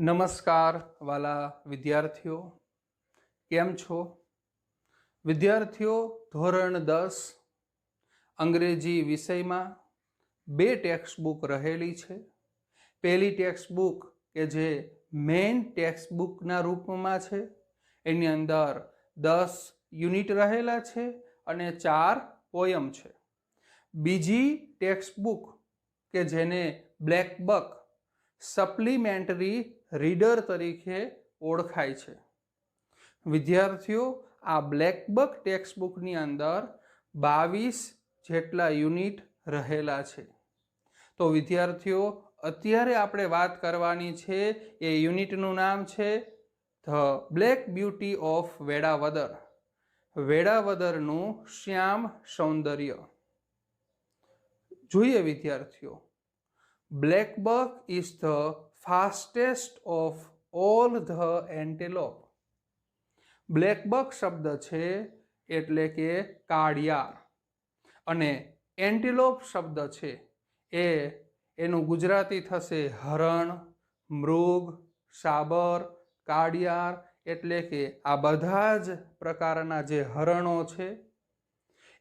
નમસ્કાર વાલા વિદ્યાર્થીઓ, કેમ છો? વિદ્યાર્થીઓ, ધોરણ 10 અંગ્રેજી વિષયમાં બે ટેક્સ્ટ બુક રહેલી છે. પહેલી ટેક્સ્ટ બુક કે જે મેઇન ટેક્સ્ટ બુકના રૂપમાં છે, એની અંદર 10 યુનિટ રહેલા છે અને 4 પોયમ છે. બીજી ટેક્સ્ટ બુક કે જેને બ્લેક બક સપ્લિમેન્ટરી રીડર તરીકે ઓળખાય છે. વિદ્યાર્થીઓ, આ બ્લેક બક ટેક્સ્ટ બુકની અંદર 22 જેટલા યુનિટ રહેલા છે. તો વિદ્યાર્થીઓ, અત્યારે આપણે વાત કરવાની છે એ યુનિટનું નામ છે the black beauty of Velavadar, વેળાવદરનું શ્યામ સૌંદર્ય. જોઈએ વિદ્યાર્થીઓ, black buck is the fastest of all the antelope. Black buck શબ્દ છે એટલે કે કાળિયાર, અને એન્ટિલોપ શબ્દ છે એનું ગુજરાતી થશે હરણ, મૃગ, સાબર, કાળિયાર. એટલે કે આ બધા જ પ્રકારના જે હરણો છે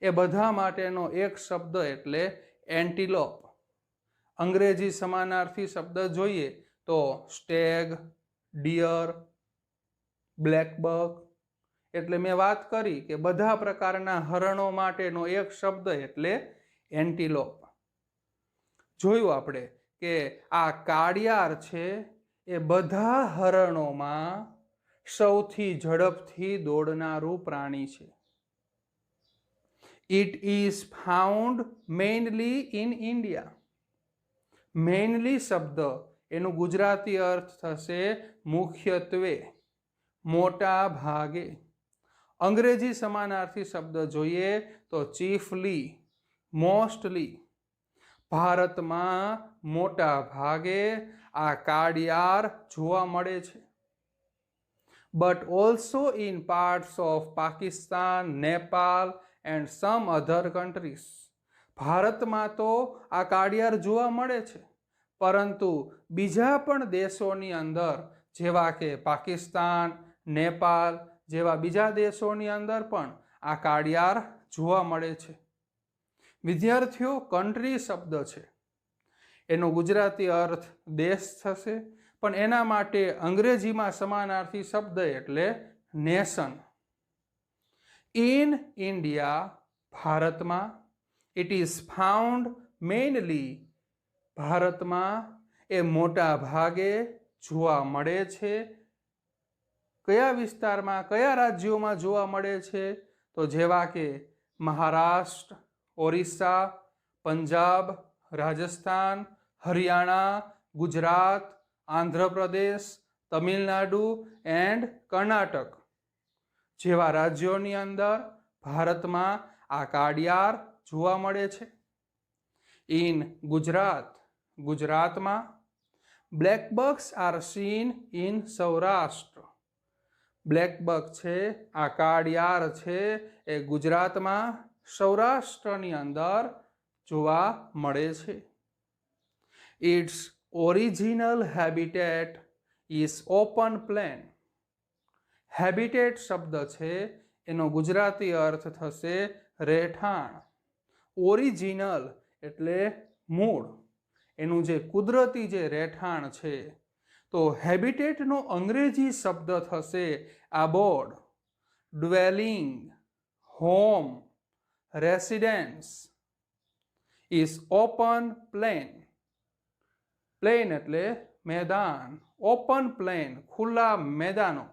એ બધા માટેનો એક શબ્દ એટલે એન્ટિલોપ. અંગ્રેજી સમાનાર્થી શબ્દ જોઈએ તો સ્ટેગ, ડિયર, બ્લેક બક. એટલે મેં વાત કરી કે બધા પ્રકારના હરણો માટેનો એક શબ્દ એટલે એન્ટિલોપ. જોયું આપણે કે આ કાળિયાર છે એ બધા હરણોમાં સૌથી ઝડપથી દોડનારું પ્રાણી છે. It is found mainly in India. Mainly શબ્દ એનું ગુજરાતી અર્થ થશે મુખ્યત્વે, મોટા ભાગે. અંગ્રેજી સમાનાર્થી શબ્દ જોઈએ તો ચીફલી, મોસ્ટલી. ભારતમાં મોટા ભાગે આ કાળિયાર જોવા મળે છે. But also in parts of Pakistan, Nepal and sum other countries. ભારતમાં તો આ કાળિયાર જોવા મળે છે, પરંતુ બીજા પણ દેશોની અંદર જેવા કે પાકિસ્તાન, નેપાલ જેવા બીજા દેશોની અંદર પણ આ કાળિયાર જોવા મળે છે. વિદ્યાર્થીઓ, કન્ટ્રી શબ્દ છે એનો ગુજરાતી અર્થ દેશ થશે, પણ એના માટે અંગ્રેજીમાં સમાનાર્થી શબ્દ એટલે નેશન. ઇન ઇન્ડિયા, ભારતમાં. ઇટ ઇઝ ફાઉન્ડ મેઇનલી, ભારતમાં એ મોટા ભાગે જોવા મળે છે. કયા વિસ્તારમાં, કયા રાજ્યોમાં જોવા મળે છે? તો જેવા કે મહારાષ્ટ્ર, ઓરિસ્સા, પંજાબ, રાજસ્થાન, હરિયાણા, ગુજરાત, આંધ્રપ્રદેશ, તમિલનાડુ એન્ડ કર્ણાટક જેવા રાજ્યોની અંદર ભારતમાં આ કાળિયાર જોવા મળે છે. ઇન ગુજરાત, ગુજરાતમાં. Black bucks are seen in Saurashtra. Black buck છે, આ કાળિયાર છે એ ગુજરાતમાં, સૌરાષ્ટ્રની અંદર જોવા મળે છે. Its original habitat is open plain. Habitat શબ્દ છે એનો ગુજરાતી અર્થ થશે રહેઠાણ. ઓરિજિનલ એટલે મૂળ, એનું જે કુદરતી જે રહેઠાણ છે. તો હેબિટેટનો અંગ્રેજી શબ્દ થશે abode, dwelling, home, residence. is open plain. Plane એટલે મેદાન, ઓપન પ્લેન ખુલ્લા મેદાનો.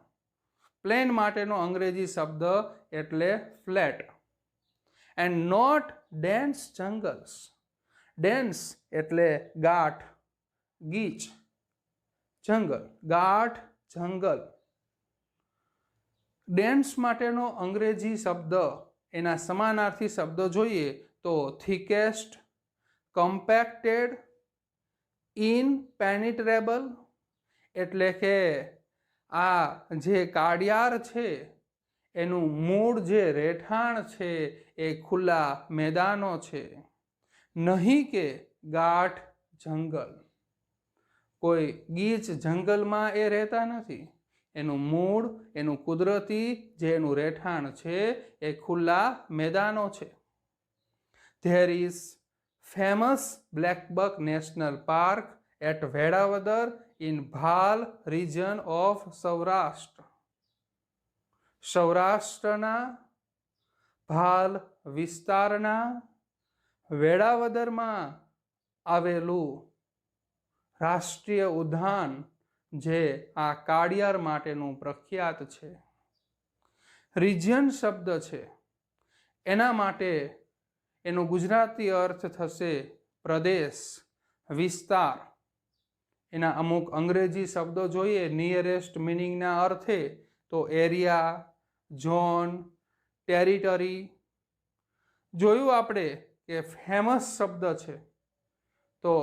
પ્લેન માટેનો અંગ્રેજી શબ્દ એટલે flat. And not dense jungles. Dense એટલે ગાઢ, ગીચ. જંગલ, ગાઢ જંગલ. ડેન્સ માટેનો અંગ્રેજી શબ્દ એના સમાનાર્થી શબ્દો જોઈએ તો થિકેસ્ટ, કમ્પેક્ટેડ, ઇનપેનિટ્રેબલ. એટલે કે આ જે કાળિયાર છે એનું મૂળ જે રહેઠાણ છે એ ખુલ્લા મેદાનો છે, નહીં કે ગાઢ જંગલ. કોઈ ગીચ જંગલમાં એ રહેતા નથી. એનું મૂળ, એનું કુદરતી જે એનું રહેઠાણ છે એ ખુલ્લા મેદાનો છે. There is famous blackbuck national park at Velavadar in Bhal region of Saurashtra. સૌરાષ્ટ્રના ભાલ વિસ્તારના વેળાવદરમાં આવેલું રાષ્ટ્રીય ઉદ્યાન જે આ કાળિયાર માટેનું પ્રખ્યાત છે. રિજિયન શબ્દ છે એના માટે એનો ગુજરાતી અર્થ થશે પ્રદેશ, વિસ્તાર. એના અમુક અંગ્રેજી શબ્દો જોઈએ નિયરેસ્ટ મિનિંગના અર્થે તો એરિયા, ઝોન, ટેરિટરી. જોયું આપણે કે ફેમસ શબ્દ છે તો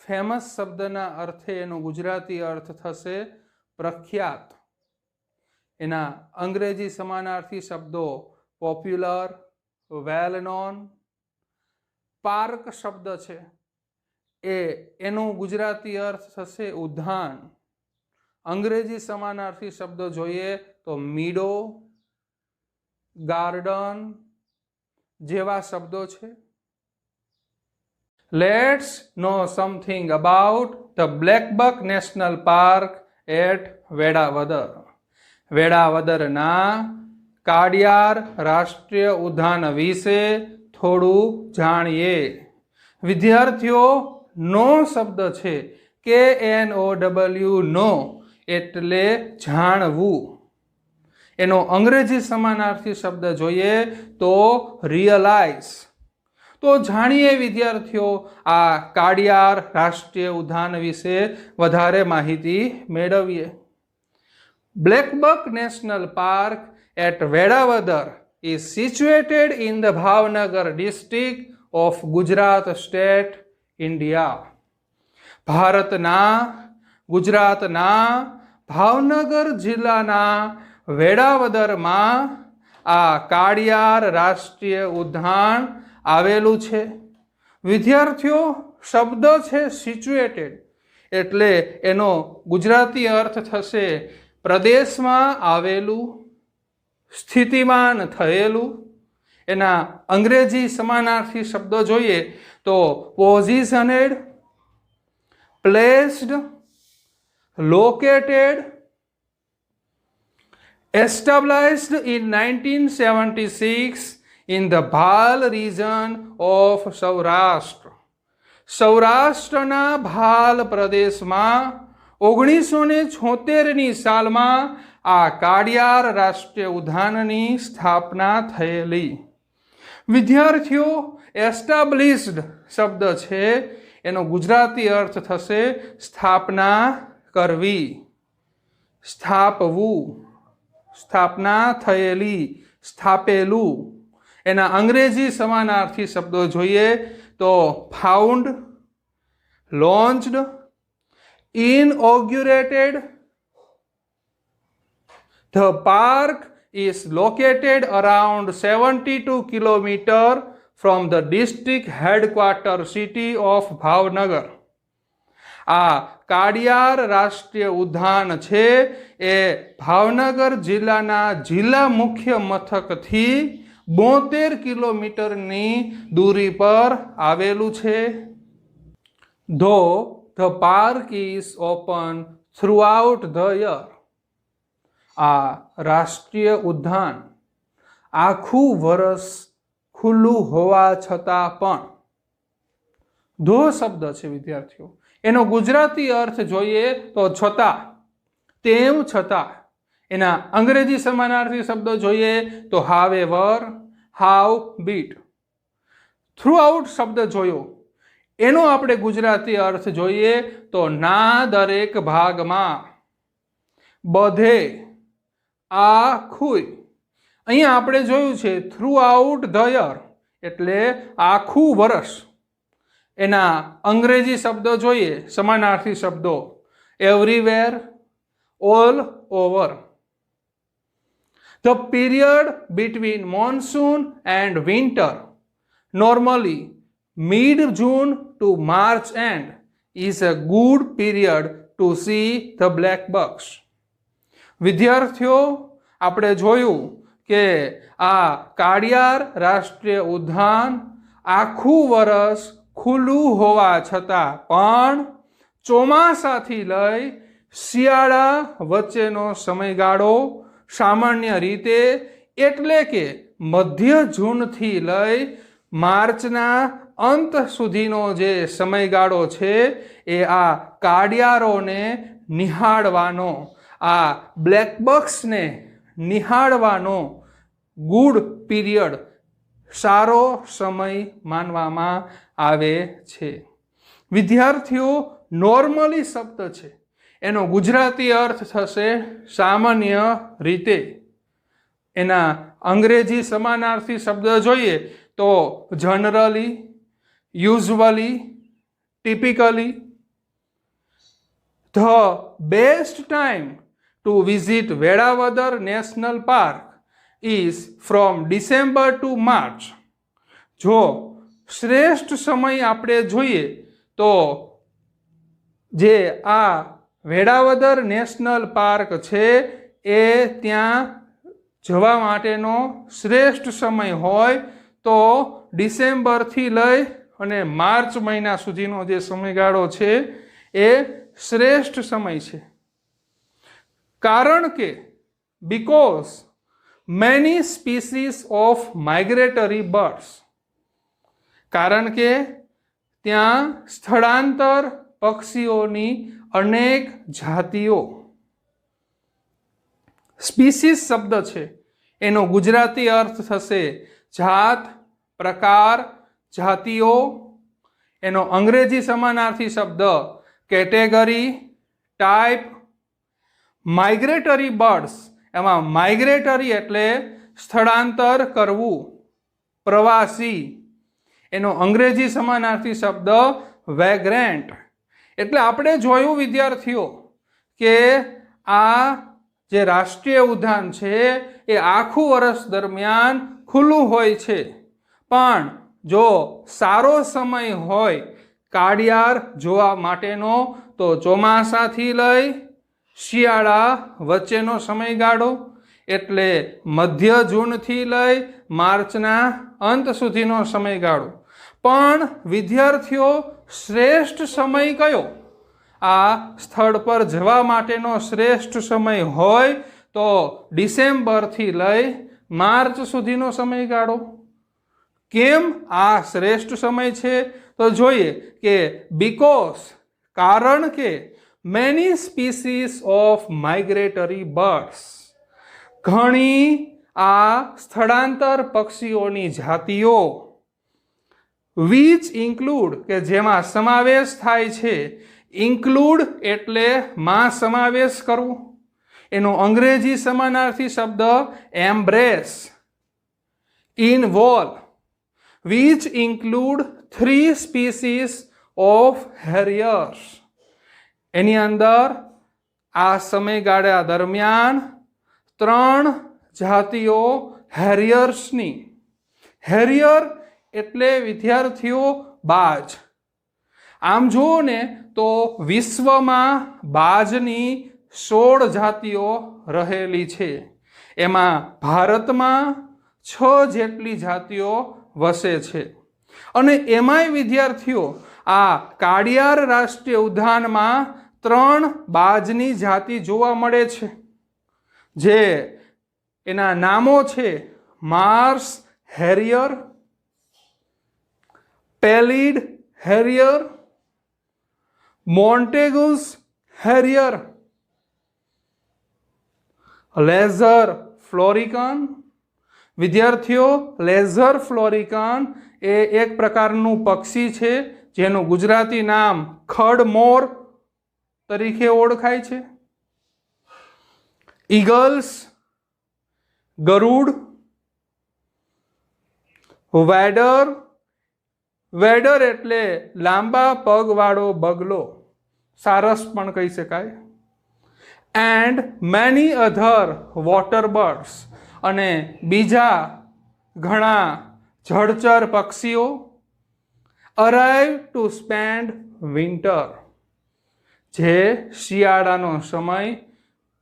ફેમસ શબ્દના અર્થે એનો ગુજરાતી અર્થ થશે પ્રખ્યાત. એના અંગ્રેજી સમાનાર્થી શબ્દો પોપ્યુલર, વેલ નોન. પાર્ક શબ્દ છે એનો ગુજરાતી અર્થ થશે ઉદ્યાન. અંગ્રેજી સમાનાર્થી શબ્દો જોઈએ તો મીડો, ગાર્ડન જેવા શબ્દો છે. Let's know something about the blackbuck national park at Velavadar. વેળાવદરના કાળિયાર રાષ્ટ્રીય ઉદ્યાન વિશે થોડું જાણીએ. વિદ્યાર્થીઓ, નો શબ્દ છે KNOW, નો એટલે જાણવું. એનો અંગ્રેજી સમાનાર્થી શબ્દ જોઈએ તો રિયલાઇઝ. તો જાણીએ વિદ્યાર્થીઓ આ કાળિયાર રાષ્ટ્રીય ઉદ્યાન વિશે વધારે માહિતી મેળવીએ. Blackbuck national park at Velavadar is situated in the Bhavnagar district of Gujarat state, India. ભારતના ગુજરાતના ભાવનગર જિલ્લાના વેળાવદરમાં આ કાળિયાર રાષ્ટ્રીય ઉદ્યાન આવેલું છે. વિદ્યાર્થીઓ, શબ્દ છે સિચ્યુએટેડ એટલે એનો ગુજરાતી અર્થ થશે પ્રદેશમાં આવેલું, સ્થિતિમાન થયેલું. એના અંગ્રેજી સમાનાર્થી શબ્દો જોઈએ તો positioned, placed, located. Established in 1976 in the Bhal region of Saurashtra. સૌરાષ્ટ્રના ભાલ પ્રદેશમાં 1976ની સાલમાં આ કાળિયાર રાષ્ટ્રીય ઉદ્યાનની સ્થાપના થયેલી. વિદ્યાર્થીઓ, એસ્ટાબ્લિશ્ડ શબ્દ છે એનો ગુજરાતી અર્થ થશે સ્થાપના કરવી, સ્થાપવું, સ્થાપના થયેલી, સ્થાપેલું. એના અંગ્રેજી સમાનાર્થી શબ્દો જોઈએ તો found, લોન્ચ્ડ, inaugurated. The park is located around 72 kilometers from the district headquarter city of Bhavnagar. આ કાળિયાર રાષ્ટ્રીય ઉદ્યાન છે એ ભાવનગર જિલ્લાના જિલ્લા મુખ્ય મથકથી 72 કિલોમીટરની દૂરી પર આવેલું છે. Though the park is open throughout the year. આ રાષ્ટ્રીય ઉદ્યાન આખું વર્ષ ખુલ્લું હોવા છતાં પણ. ધો શબ્દ છે વિદ્યાર્થીઓ એનો ગુજરાતી અર્થ જોઈએ તો છતાં, તેમ છતાં. એના અંગ્રેજી સમાનાર્થી શબ્દો જોઈએ તો હાવેવર, હાવ બીટ. થ્રુઆઉટ શબ્દ જોયો એનો આપણે ગુજરાતી અર્થ જોઈએ તો ના દરેક ભાગમાં, બધે, આખું. અહીંયા આપણે જોયું છે થ્રુઆઉટ ધ યર એટલે આખું વર્ષ. એના અંગ્રેજી શબ્દો જોઈએ સમાનાર્થી શબ્દો everywhere, all over. The period between monsoon and winter, normally mid-June to March end, is a good period to see the black bucks. વિદ્યાર્થીઓ, આપણે જોયું કે આ કાળિયાર રાષ્ટ્રીય ઉદ્યાન આખું વર્ષ ખુલ્લું હોવા છતાં પણ ચોમાસાથી લઈ શિયાળા વચ્ચેનો સમયગાળો સામાન્ય રીતે એટલે કે મધ્ય જૂનથી લઈ માર્ચના અંત સુધીનો જે સમયગાળો છે એ આ કાળિયારોને નિહાળવાનો, આ બ્લેકબક્સને નિહાળવાનો ગુડ પીરિયડ, સારો સમય માનવામાં આવે છે. વિદ્યાર્થીઓ, નોર્મલી શબ્દ છે, એનો ગુજરાતી અર્થ થશે સામાન્ય રીતે. એના અંગ્રેજી સમાનાર્થી શબ્દ જોઈએ તો generally, usually, typically. The best time to visit Velavadar national park is from December to March. જો શ્રેષ્ઠ સમય આપણે જોઈએ તો જે આ વેળાવદર નેશનલ પાર્ક છે એ ત્યાં જવા માટેનો શ્રેષ્ઠ સમય હોય તો ડિસેમ્બરથી લઈ અને માર્ચ મહિના સુધીનો જે સમયગાળો છે એ શ્રેષ્ઠ સમય છે. કારણ કે because many species of migratory birds, કારણ કે ત્યાં સ્થળાંતર પક્ષીઓની અનેક જાતિઓ. સ્પીસીસ શબ્દ છે એનો ગુજરાતી અર્થ થશે જાત, પ્રકાર, જાતિઓ. એનો અંગ્રેજી સમાનાર્થી શબ્દ કેટેગરી, ટાઈપ. માઇગ્રેટરી બર્ડ્સ, એમાં માઇગ્રેટરી એટલે સ્થળાંતર કરવું, પ્રવાસી. એનો અંગ્રેજી સમાનાર્થી શબ્દ વેગ્રેન્ટ. એટલે આપણે જોયું વિદ્યાર્થીઓ કે આ જે રાષ્ટ્રીય ઉદ્યાન છે એ આખું વર્ષ દરમિયાન ખુલ્લું હોય છે, પણ જો સારો સમય હોય કાળિયાર જોવા માટેનો તો ચોમાસાથી લઈ શિયાળા વચ્ચેનો સમયગાળો, એટલે મધ્ય જૂનથી લઈ માર્ચના અંત સુધીનો સમયગાળો. પણ વિદ્યાર્થીઓ, શ્રેષ્ઠ સમય કયો? આ સ્થળ પર જવા માટેનો શ્રેષ્ઠ સમય હોય તો ડિસેમ્બરથી લઈ માર્ચ સુધીનો સમયગાળો. કેમ આ શ્રેષ્ઠ સમય છે? તો જોઈએ કે બીકોઝ, કારણ કે many species of migratory birds, ઘણી આ સ્થળાંતર પક્ષીઓની જાતિઓ, વિચ ઇન્ક્લુડ કે જેમાં સમાવેશ થાય છે. ઇન્ક્લુડ એટલે માં સમાવેશ કરવું. એનો અંગ્રેજી સમાનાર્થી શબ્દ embrace. Involve, which include 3 species of harriers. એની અંદર આ સમયગાળા દરમિયાન 3 જાતિઓ હેરિયર્સની. હેરિયર એટલે વિદ્યાર્થીઓ બાજ. આમ જુઓ ને તો વિશ્વમાં બાજની 16 જાતિઓ રહેલી છે. એમાં ભારતમાં 6 જેટલી જાતિઓ વસે છે. અને એમાંય વિદ્યાર્થીઓ આ કાળિયાર રાષ્ટ્રીય ઉદ્યાનમાં 3 બાજની જાતિ જોવા મળે છે, જે એના નામો છે marsh harrier, pallid harrier, Montagu's harrier, lesser florican. વિદ્યાર્થીઓ, લેઝર ફ્લોરિકન એ એક પ્રકારનું પક્ષી છે જેનું ગુજરાતી નામ ખડમોર તરીકે ઓળખાય છે. ઈગલ્સ, ગરુડ, વેડર. વેડર એટલે લાંબા પગવાળો બગલો, સારસ પણ કહી શકાય. And many other water birds, અને બીજા ઘણા જળચર પક્ષીઓ. અરાઇવ ટુ સ્પેન્ડ વિન્ટર, જે શિયાળાનો સમય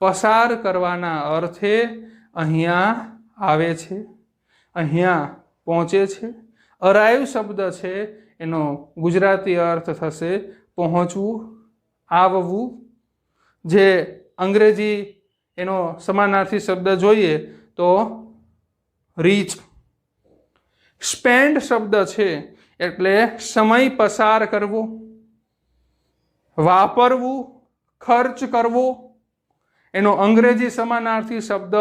પસાર કરવાના અર્થે અહીંયા આવે છે, અહીંયા પહોંચે છે. અરાઈવ શબ્દ છે એનો ગુજરાતી અર્થ થશે પહોંચવું, આવવું. જે અંગ્રેજી એનો સમાનાર્થી શબ્દ જોઈએ તો રીચ. સ્પેન્ડ શબ્દ છે એટલે સમય પસાર કરવો, વાપરવું, ખર્ચ કરવો. એનો અંગ્રેજી સમાનાર્થી શબ્દ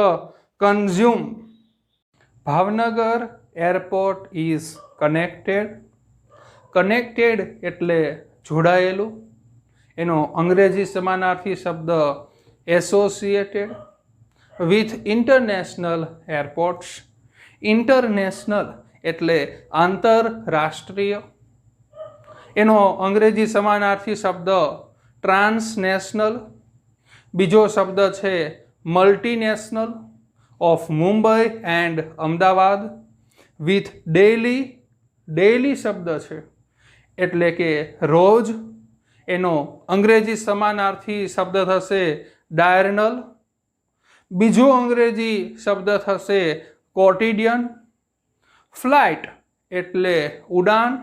consume. Bhavnagar airport is connected. Connected એટલે જોડાયેલું. એનો અંગ્રેજી સમાનાર્થી શબ્દ associated with international airports. International એટલે આંતરરાષ્ટ્રીય. એનો અંગ્રેજી સમાનાર્થી શબ્દ ટ્રાન્સનેશનલ. બીજો શબ્દ છે multinational of Mumbai and Ahmedabad with daily. Daily શબ્દ છે એટલે કે રોજ. એનો અંગ્રેજી સમાનાર્થી શબ્દ થશે ડાયર્નલ. બીજો અંગ્રેજી શબ્દ થશે કોટિડિયન. ફ્લાઇટ એટલે ઉડાન,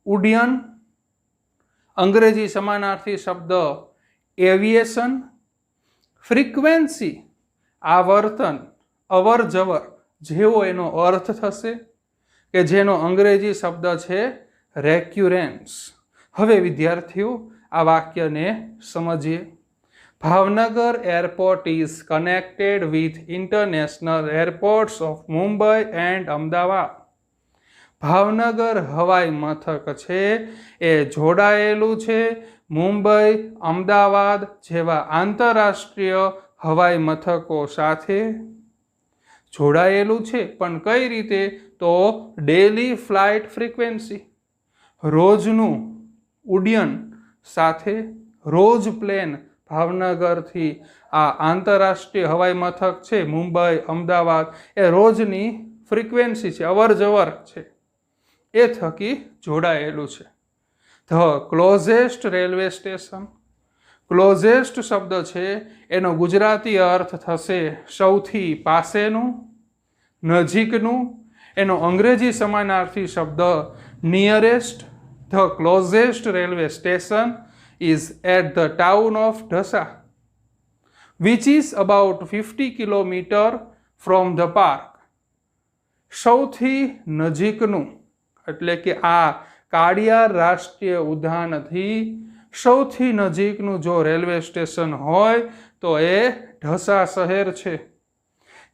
ઉડ્ડયન. અંગ્રેજી સમાનાર્થી શબ્દ એવિએશન. ફ્રીક્વન્સી આવર્તન, અવર જવર જેવો એનો અર્થ થશે કે જેનો અંગ્રેજી શબ્દ છે રેક્યુરેન્સ. હવે વિદ્યાર્થીઓ આ વાક્યને સમજીએ. Bhavnagar airport is connected with international airports of Mumbai and Ahmedabad. Bhavnagar હવાઈ મથક છે એ જોડાયેલું છે મુંબઈ, અમદાવાદ જેવા આંતરરાષ્ટ્રીય હવાઈ મથકો સાથે. જોડાયેલું છે પણ કઈ રીતે? તો ડેલી ફ્લાઇટ ફ્રીક્વન્સી, રોજનું ઉડ્ડયન સાથે. રોજ પ્લેન ભાવનગરથી આ આંતરરાષ્ટ્રીય હવાઈ મથક છે મુંબઈ, અમદાવાદ એ રોજની ફ્રીક્વન્સી છે, અવર જવર છે, એ થકી જોડાયેલું છે. The closest railway station. Closest શબ્દ છે એનો ગુજરાતી અર્થ થશે સૌથી પાસેનું, નજીકનું. એનો અંગ્રેજી સમાનાર્થી શબ્દ nearest. The closest railway station is at the town of Dhasa, which is about 50 kilometers from the park. સૌથી નજીકનું એટલે કે આ કાળિયાર રાષ્ટ્રીય ઉદ્યાનથી સૌથી નજીકનું જો રેલવે સ્ટેશન હોય તો એ ઢસા શહેર છે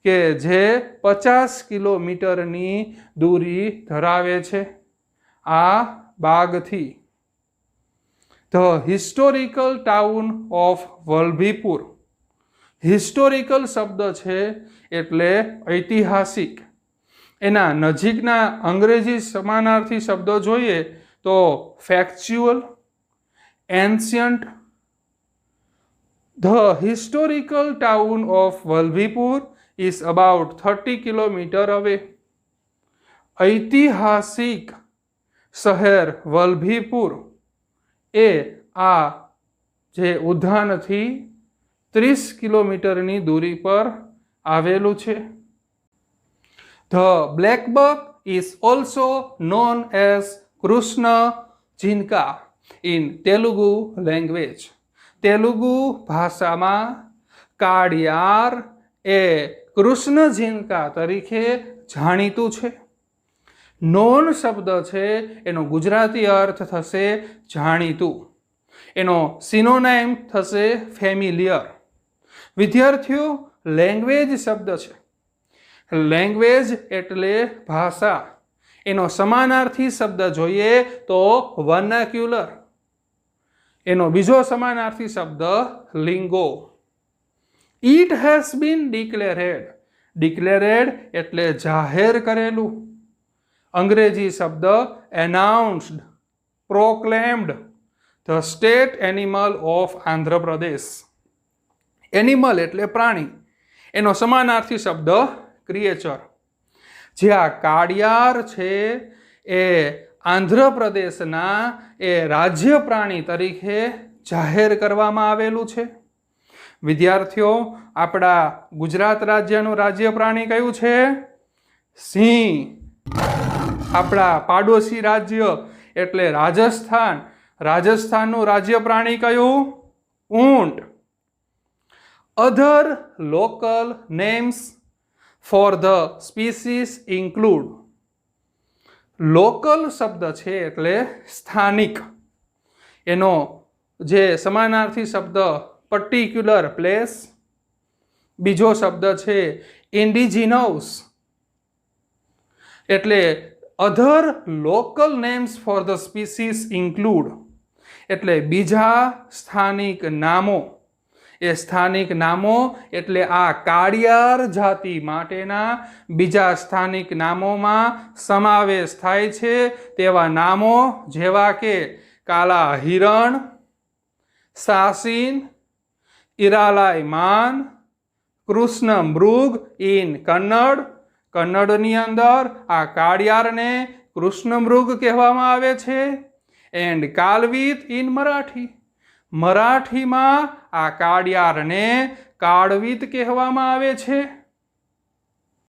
કે જે 50 કિલોમીટરની દૂરી ધરાવે છે આ બાગથી. The historical town of Vallabhipur. Historical શબ્દ છે એટલે ઐતિહાસિક. એના નજીકના અંગ્રેજી સમાનાર્થી શબ્દો જોઈએ તો factual, ancient. The historical town of Vallabhipur is about 30 kilometers away. ઐતિહાસિક શહેર વલભીપુર એ આ જે ઉદ્યાનથી 30 કિલોમીટરની દૂરી પર આવેલું છે. The black buck is also known as Krishna Jinka in Telugu language. Telugu ભાષામાં કાળિયાર એ કૃષ્ણ ઝીંકા તરીકે જાણીતું છે. નોન શબ્દ છે એનો ગુજરાતી અર્થ થશે જાણીતું. એનો સિનોનાઇમ થશે ફેમિલિયર. વિદ્યાર્થીઓ લેંગ્વેજ શબ્દ છે. લેંગ્વેજ એટલે ભાષા. એનો સમાનાર્થી શબ્દ જોઈએ તો વર્નાક્યુલર. એનો બીજો સમાનાર્થી શબ્દ લિંગો. It has been ડિક્લેરેડ. ડિક્લેરેડ એટલે જાહેર કરેલું. અંગ્રેજી શબ્દ એનાઉન્સ્ડ, પ્રોક્લેમ્ડ. The state animal of Andhra Pradesh. Animal એટલે પ્રાણી. એનો સમાનાર્થી શબ્દ ક્રિએચર. જે આ કાળિયાર છે એ આંધ્રપ્રદેશના એ રાજ્ય પ્રાણી તરીકે જાહેર કરવામાં આવેલું છે? વિદ્યાર્થીઓ, આપણા ગુજરાત રાજ્યનું રાજ્ય પ્રાણી કયું છે? સિંહ. આપણા પાડોશી રાજ્ય એટલે રાજસ્થાન, રાજસ્થાનનું રાજ્ય પ્રાણી કયું? ઊંટ. Other local names for the species include. Local શબ્દ છે એટલે સ્થાનિક, એનો જે સમાનાર્થી શબ્દ પર્ટિક્યુલર પ્લેસ, બીજો શબ્દ છે ઇન્ડિજિનસ, એટલે other local names for the species include એટલે બીજા સ્થાનિક નામો. એ સ્થાનિક નામો એટલે આ કાળિયાર જાતિ માટેના બીજા સ્થાનિક નામોમાં સમાવેશ થાય છે તેવા નામો જેવા કે કાલા હિરણ, સાસીન, ઇરાલાઈ માન, કૃષ્ણ મૃગ ઇન કન્નડ. કન્નડની અંદર આ કાળિયારને કૃષ્ણ મૃગ કહેવામાં આવે છે. And kalvit in Marathi. મરાઠીમાં આ કાળિયારને કાળવીત કહેવામાં આવે છે.